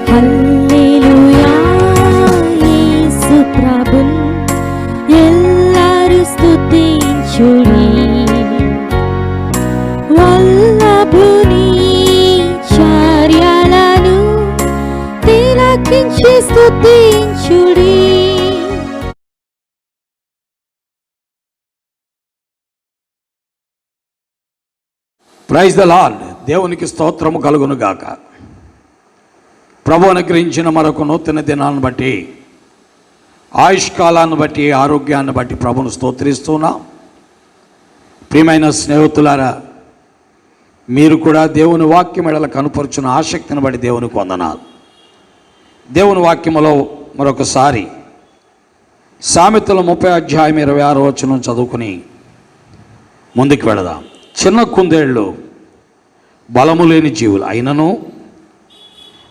హల్లెలూయా యేసు ప్రభున్ ఎల్లరు స్తుతించుడి. వల్లభుని చర్యలను తిలకించి స్తుతించుడి. Praise the lord. దేవునికి స్తోత్రము కలుగును గాక. ప్రభు అనుగ్రహించిన మరొక నూతన దినాన్ని బట్టి, ఆయుష్కాలాన్ని బట్టి, ఆరోగ్యాన్ని బట్టి ప్రభును స్తోత్రిస్తున్నా. ప్రియమైన స్నేహితులారా, మీరు కూడా దేవుని వాక్యం ఎడల కనుపరుచున్న ఆసక్తిని బట్టి దేవునికి వందనాలు. దేవుని వాక్యములో మరొకసారి సామెతల 30:26 చదువుకుని ముందుకు వెళదాం. చిన్న కుందేళ్ళు బలము లేని జీవులు అయినను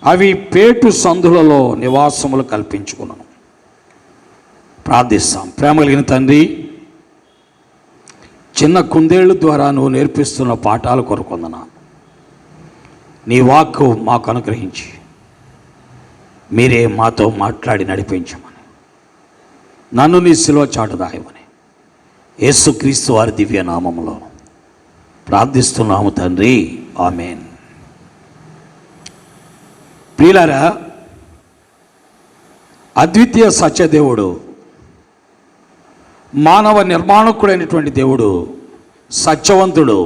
అవి పేటు సందులలో నివాసములు కల్పించుకున్నాను. ప్రార్థిస్తాం. ప్రేమ కలిగిన తండ్రి, చిన్న కుందేళ్ళు ద్వారా నువ్వు నేర్పిస్తున్న పాఠాలు కొరకొందనా. నీ వాక్కు మాకు అనుగ్రహించి మీరే మాతో మాట్లాడి నడిపించమని, నన్ను నీ శిలువ చాటుదాయమని యేసుక్రీస్తు వారి దివ్య నామములో ప్రార్థిస్తున్నాము తండ్రి, ఆమేన్. ప్రియులారా, అద్వితీయ సత్యదేవుడు, మానవ నిర్మాణకుడైనటువంటి దేవుడు, సత్యవంతుడు,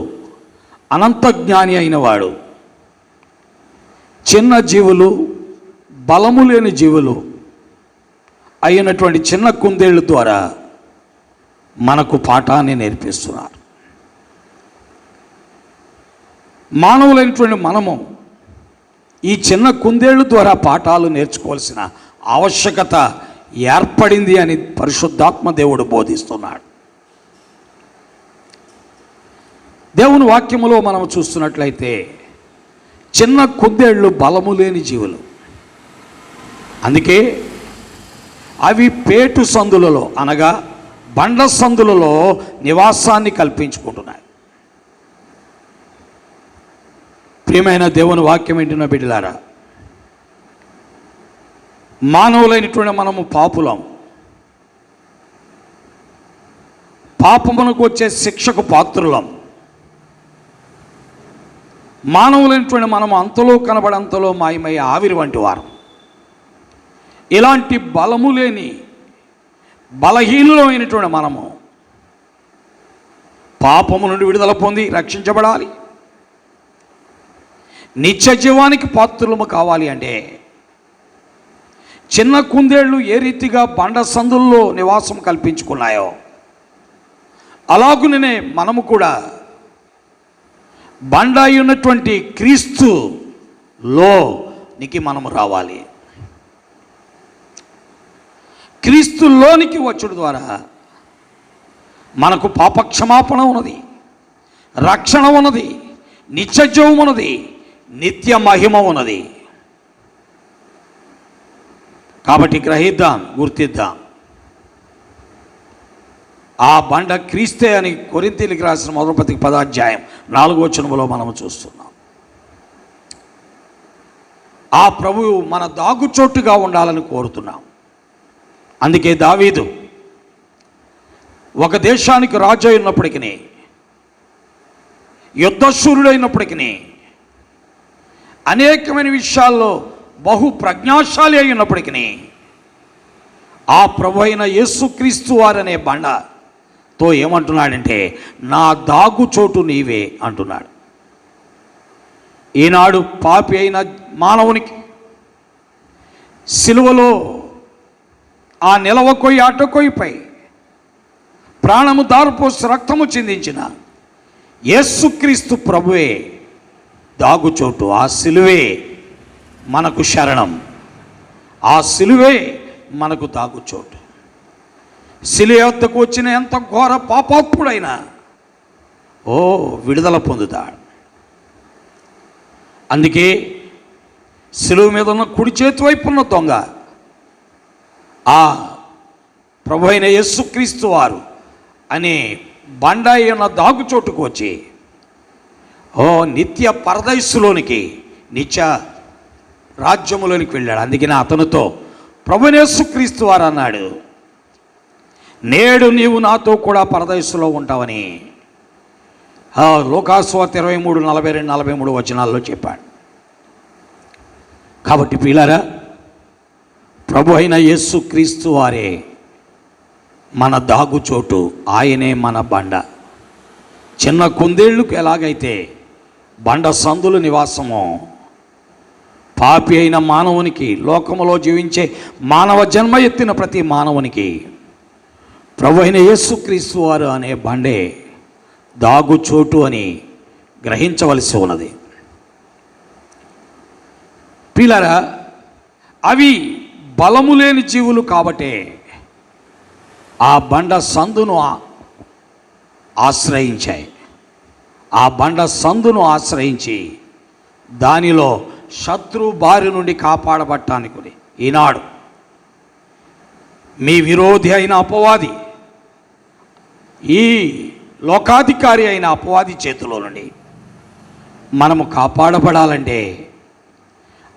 అనంత జ్ఞాని అయిన వాడు, చిన్న జీవులు, బలము లేని జీవులు అయినటువంటి చిన్న కుందేళ్ళ ద్వారా మనకు పాఠాన్ని నేర్పిస్తున్నారు. మానవులైనటువంటి మనము ఈ చిన్న కుందేళ్ళ ద్వారా పాఠాలు నేర్చుకోవాల్సిన ఆవశ్యకత ఏర్పడింది అని పరిశుద్ధాత్మ దేవుడు బోధిస్తున్నాడు. దేవుని వాక్యములో మనం చూస్తున్నట్లయితే చిన్న కుందేళ్ళు బలము లేని జీవులు. అందుకే అవి పేటు సందులలో అనగా బండ సందులలో నివాసాన్ని కల్పించుకుంటున్నాయి. ప్రియమైన దేవుని వాక్యం వింటున్న బిడ్డలారా, మానవులైనటువంటి మనము పాపులం. పాపమునకు వచ్చే శిక్షకు పాత్రులం. మానవులైనటువంటి మనము అంతలో కనబడంతలో మాయమయ్యే ఆవిరి వంటి వారు. ఇలాంటి బలము లేని బలహీనులమైనటువంటి మనము పాపము నుండి విడుదల పొంది రక్షించబడాలి. నిత్య జీవానికి పాత్రులము కావాలి అంటే చిన్న కుందేళ్ళు ఏ రీతిగా బండ సందుల్లో నివాసం కల్పించుకున్నాయో అలాగునే మనము కూడా బండ అయి ఉన్నటువంటి క్రీస్తులోనికి మనము రావాలి. క్రీస్తులోనికి వచ్చుడు ద్వారా మనకు పాపక్షమాపణ ఉన్నది, రక్షణ ఉన్నది, నిత్యజీవం ఉన్నది, నిత్య మహిమ ఉన్నది. కాబట్టి గ్రహిద్దాం, గుర్తిద్దాం. ఆ బండ క్రీస్తే అని కొరింథీయులకు రాసిన 1:10 మనం చూస్తున్నాం. ఆ ప్రభువు మన దాగుచోటుగా ఉండాలని కోరుతున్నాం. అందుకే దావీదు ఒక దేశానికి రాజు అయినప్పటికీ, యుద్ధశూరుడైనప్పటికీ, అనేకమైన విషయాల్లో బహు ప్రజ్ఞాశాలి అయినప్పటికీ ఆ ప్రభు అయిన యేసుక్రీస్తు వారనే బండతో ఏమంటున్నాడంటే, నా దాగుచోటు నీవే అంటున్నాడు. ఈనాడు పాపి అయిన మానవునికి సిలువలో ఆ నిలవకొయ్యి అడ్డకొయ్యిపై ప్రాణము దారిపోసి రక్తము చిందించిన యేసుక్రీస్తు ప్రభువే దాగుచోటు. ఆ సిలువే మనకు శరణం, ఆ సిలువే మనకు దాగుచోటు. సిలువ వద్దకు వచ్చిన ఎంత ఘోర పాపాత్ముడైనా విడుదల పొందుతాడు. అందుకే సిలువ మీద ఉన్న కుడి చేతి వైపు ఉన్న దొంగ ఆ ప్రభు అయిన యేసుక్రీస్తు వారు అనే బండ అయిన దాగుచోటుకు వచ్చి నిత్య పరదైసులోనికి, నిత్య రాజ్యములోనికి వెళ్ళాడు. అందుకని అతనితో ప్రభువైన యేసుక్రీస్తు వారు అన్నాడు, నేడు నీవు నాతో కూడా పరదేశంలో ఉంటావని లోకాసువార్త 23:42-43 వచనాల్లో చెప్పాడు. కాబట్టి ప్రియులారా, ప్రభు అయిన యేసుక్రీస్తు వారే మన దాగుచోటు, ఆయనే మన బండ. చిన్న కుందేళ్ళకు ఎలాగైతే బండ సందులు నివాసమో, పాపి అయిన మానవునికి, లోకములో జీవించే మానవ జన్మ ఎత్తిన ప్రతి మానవునికి ప్రభు అయిన యేసుక్రీస్తు వారు అనే బండే దాగుచోటు అని గ్రహించవలసి ఉన్నది. పిల్లరా, అవి బలము లేని జీవులు కాబట్టే ఆ బండ సందును ఆశ్రయించాయి. ఆ బండ సందును ఆశ్రయించి దానిలో శత్రు బారి నుండి కాపాడబట్టానికి ఈనాడు మీ విరోధి అయిన అపవాది, ఈ లోకాధికారి అయిన అపవాది చేతిలో నుండి మనము కాపాడబడాలంటే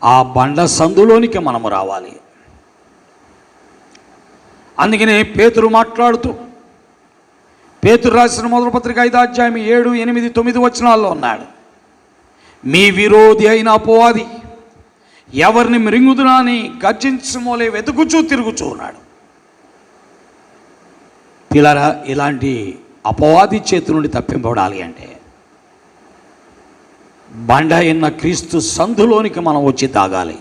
ఆ బండ సందులోనికి మనము రావాలి. అందుకనే పేతురు మాట్లాడుతూ, పేతురు రాసిన మొదటి పత్రిక 5వ అధ్యాయం 7, 8, 9 వచనాల్లో ఉన్నాడు, మీ విరోధి అయిన అపవాది ఎవరిని మృంగుదునా అని గర్జించమోలే వెతుకుచూ తిరుగుచూ ఉన్నాడు. పిల్లరా, ఇలాంటి అపవాది చేతి నుండి తప్పింపబడాలి అంటే బండ అయిన క్రీస్తు సందులోనికి మనం వచ్చి తాగాలి.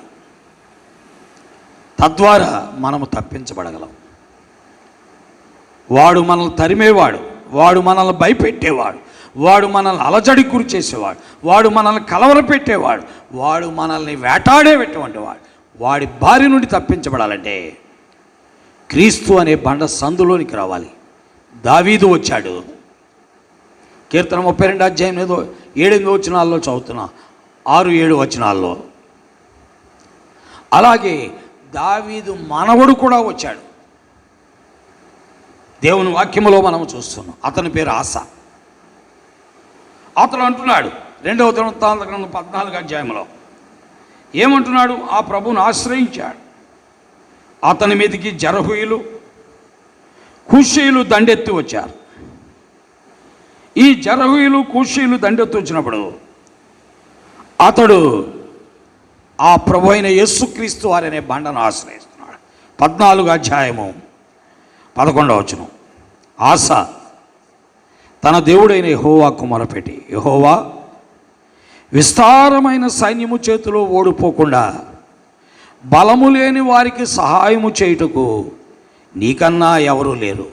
తద్వారా మనము తప్పించబడగలం. వాడు మనల్ని తరిమేవాడు, వాడు మనల్ని భయపెట్టేవాడు, వాడు మనల్ని అలజడి గురి చేసేవాడు, వాడు మనల్ని కలవరపెట్టేవాడు, వాడు మనల్ని వేటాడేటువంటి వాడు. వాడి బారి నుండి తప్పించబడాలంటే క్రీస్తు అనే బండ సందులోనికి రావాలి. దావీదు వచ్చాడు. కీర్తన 32 అధ్యాయం 7 వచనాల్లో చదువుతున్నా, 6-7 వచనాల్లో. అలాగే దావీదు మనవడు కూడా వచ్చాడు. దేవుని వాక్యములో మనం చూస్తున్నాం. అతని పేరు ఆస. అతను అంటున్నాడు 2వ దినవృత్తాంతగ్రంథం 14వ అధ్యాయంలో ఏమంటున్నాడు? ఆ ప్రభువును ఆశ్రయించాడు. అతని మీదకి జరహుయులు, కూషీయులు దండెత్తి వచ్చారు. ఈ జరహుయులు, కూషీయులు దండెత్తి వచ్చినప్పుడు అతడు ఆ ప్రభు అయిన యేసుక్రీస్తు వారనే బండను ఆశ్రయిస్తున్నాడు. 14వ అధ్యాయము 11వ వచనం. ఆస తన దేవుడైన యెహోవాకు మొరపెట్టి, యెహోవా, విస్తారమైన సైన్యము చేతిలో ఓడిపోకుండా బలము లేని వారికి సహాయము చేయుటకు నీకన్నా ఎవరూ లేరు.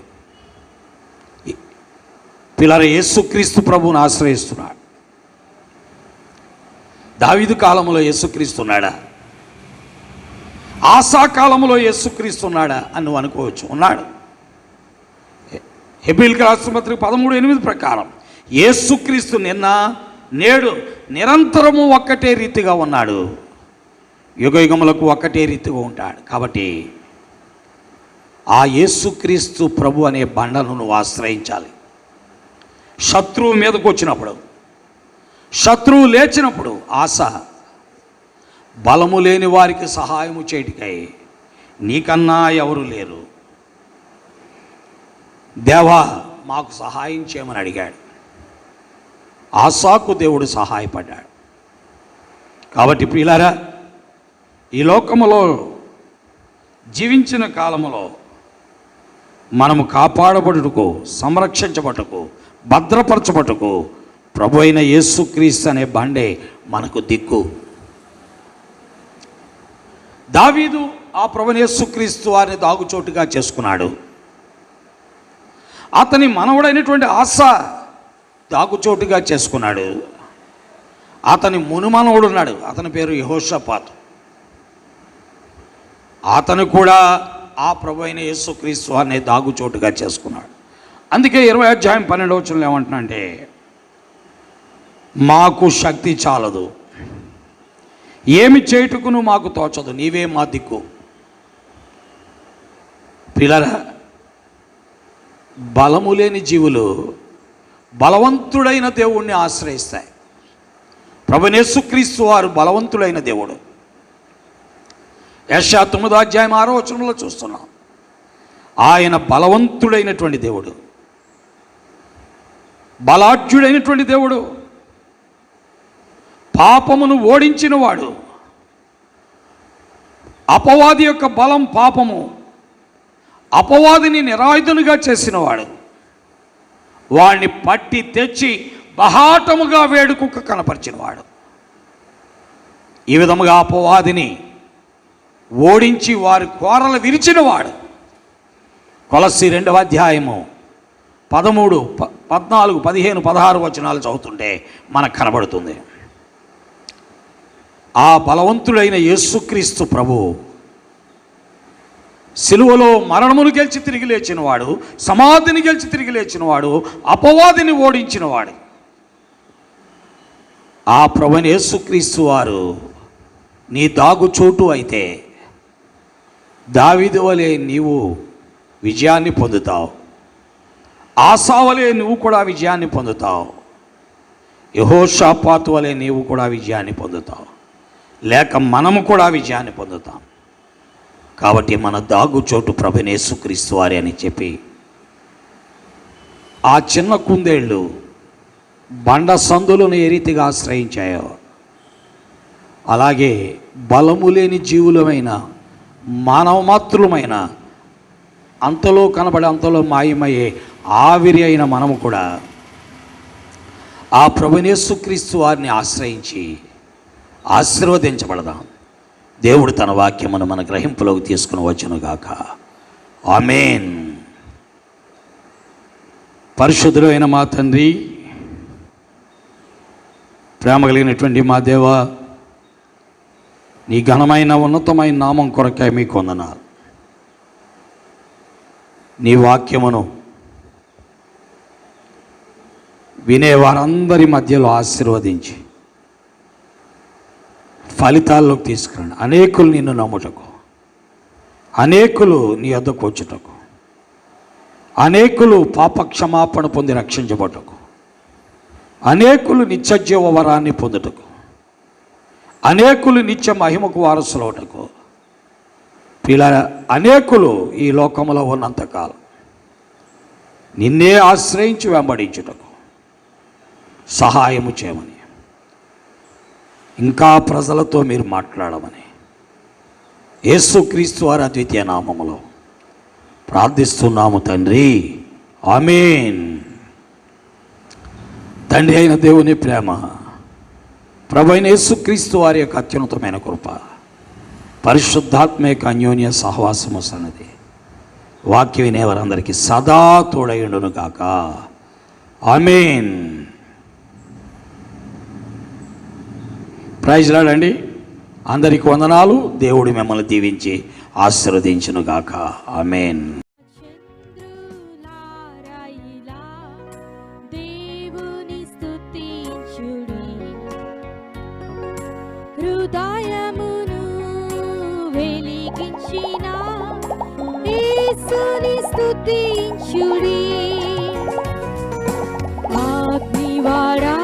పిల్లల, యేసుక్రీస్తు ప్రభువును ఆశ్రయిస్తున్నాడు. దావీదు కాలంలో యేసుక్రీస్తున్నాడా? ఆసా కాలంలో యేసుక్రీస్తున్నాడా అని నువ్వు అనుకోవచ్చు. ఉన్నాడు. హెబ్రీయులకు రాసిన పత్రిక 13:8 ప్రకారం యేసుక్రీస్తు నిన్న నేడు నిరంతరము ఒక్కటే రీతిగా ఉన్నాడు, యుగయుగములకు ఒక్కటే రీతిగా ఉంటాడు. కాబట్టి ఆ యేసుక్రీస్తు ప్రభు అనే బండను నువ్వు ఆశ్రయించాలి. శత్రువు మీదకు వచ్చినప్పుడు, శత్రువు లేచినప్పుడు ఆశ బలము లేని వారికి సహాయము చేయటికై నీకన్నా ఎవరు లేరు. దేవా, మాకు సహాయం చేయమని అడిగాడు. ఆసాకు దేవుడు సహాయపడ్డాడు. కాబట్టి ప్రియులారా, ఈ లోకములో జీవించిన కాలములో మనము కాపాడబడుటకు, సంరక్షించబడుటకు, భద్రపరచబడుటకు ప్రభు అయిన యేసుక్రీస్తు అనే బండే మనకు దిక్కు. దావీదు ఆ ప్రభు యేసుక్రీస్తు వారిని దాగుచోటుగా చేసుకున్నాడు. అతని మనవడైనటువంటి ఆస దాగుచోటుగా చేసుకున్నాడు. అతని మునుమనవుడు ఉన్నాడు, అతని పేరు యెహోషాపాతు. అతను కూడా ఆ ప్రభు అయిన యేసుక్రీస్తు వారిని దాగుచోటుగా చేసుకున్నాడు. అందుకే 20వ అధ్యాయం 12వ వచనంలో ఏమంటున్నాడంటే, మాకు శక్తి చాలదు, ఏమి చేయుటకును మాకు తోచదు, నీవే మా దిక్కు. పిల్లరా, బలము లేని జీవులు బలవంతుడైన దేవుణ్ణి ఆశ్రయిస్తాయి. ప్రభువైన యేసుక్రీస్తు వారు బలవంతుడైన దేవుడు. యెషయా 9:6 చూస్తున్నాం. ఆయన బలవంతుడైనటువంటి దేవుడు, బలాఢ్యుడైనటువంటి దేవుడు, పాపమును ఓడించినవాడు. అపవాది యొక్క బలం పాపము, అపవాదిని నిరాయుధునిగా చేసినవాడు, వాడిని పట్టి తెచ్చి బహాటముగా వేడుకుక్క కనపరిచినవాడు. ఈ విధముగా అపవాదిని ఓడించి వారి కోరలు విరిచినవాడు. కొలస్సీ 2:13, 14, 15, 16 చదువుతుంటే మనకు కనబడుతుంది. ఆ బలవంతుడైన యేసుక్రీస్తు ప్రభు సిలువలో మరణమును గెలిచి తిరిగి లేచినవాడు, సమాధిని గెలిచి తిరిగి లేచినవాడు, అపవాదిని ఓడించినవాడు. ఆ ప్రభువైన యేసుక్రీస్తు వారు నీ దాగుచోటు అయితే దావీదు వలె నీవు విజయాన్ని పొందుతావు, ఆసావలే నువ్వు కూడా విజయాన్ని పొందుతావు, యెహోషాపాతు వలె నీవు కూడా విజయాన్ని పొందుతావు, లేక మనము కూడా విజయాన్ని పొందుతాం. కాబట్టి మన దాగుచోటు ప్రభువైన యేసుక్రీస్తు వారే అని చెప్పి ఆ చిన్న కుందేళ్ళు బండ సందులను ఏ రీతిగా ఆశ్రయించాయో, అలాగే బలము లేని జీవులమైన మానవమాత్రులమైన అంతలో కనబడే అంతలో మాయమయ్యే ఆవిరి అయిన మనము కూడా ఆ ప్రభువైన యేసుక్రీస్తు వారిని ఆశ్రయించి ఆశీర్వదించబడదాం. దేవుడు తన వాక్యమును మన గ్రహింపులోకి తీసుకుని వచ్చునుగాక. ఆమేన్. పరిశుద్ధుడైన మా తండ్రి, ప్రేమ కలిగినటువంటి మా దేవ, నీ ఘనమైన ఉన్నతమైన నామం కొరకే మీకు వందనాలు. నీ వాక్యమును వినే వారందరి మధ్యలో ఆశీర్వదించి ఫలితాల్లోకి తీసుకురండి. అనేకులు నిన్ను నమ్ముటకు, అనేకులు నీ వద్దకు వచ్చుటకు, అనేకులు పాపక్షమాపణ పొంది రక్షించబడటకు, అనేకులు నిత్యజీవ వరాన్ని పొందుటకు, అనేకులు నిత్య మహిమకు వారసులవుటకు, అనేకులు ఈ లోకంలో ఉన్నంతకాలం నిన్నే ఆశ్రయించి వెంబడించుటకు సహాయము చేయమని, ఇంకా ప్రజలతో మీరు మాట్లాడమని యేసుక్రీస్తు వారి అద్వితీయ నామములో ప్రార్థిస్తున్నాము తండ్రి. ఆమేన్. తండ్రి అయిన దేవుని ప్రేమ, ప్రభువైన యేసుక్రీస్తు వారి యొక్క అత్యున్నతమైన కృప, పరిశుద్ధాత్మ యొక్క అన్యోన్య సహవాసము సన్నది వాక్యం వినే వారందరికీ సదా తోడయుండును గాక. ఆమేన్. Praise Lord. అందరికి వందనాలు. దేవుడు మిమ్మల్ని దీవించి ఆశీర్వదించును గాక. ఆమేన్. చంద్రులారాయిలా దేవుని స్తుతించుడి, హృదయమును వెలిగించిన యేసుని స్తుతించుడి. అగ్నివాడా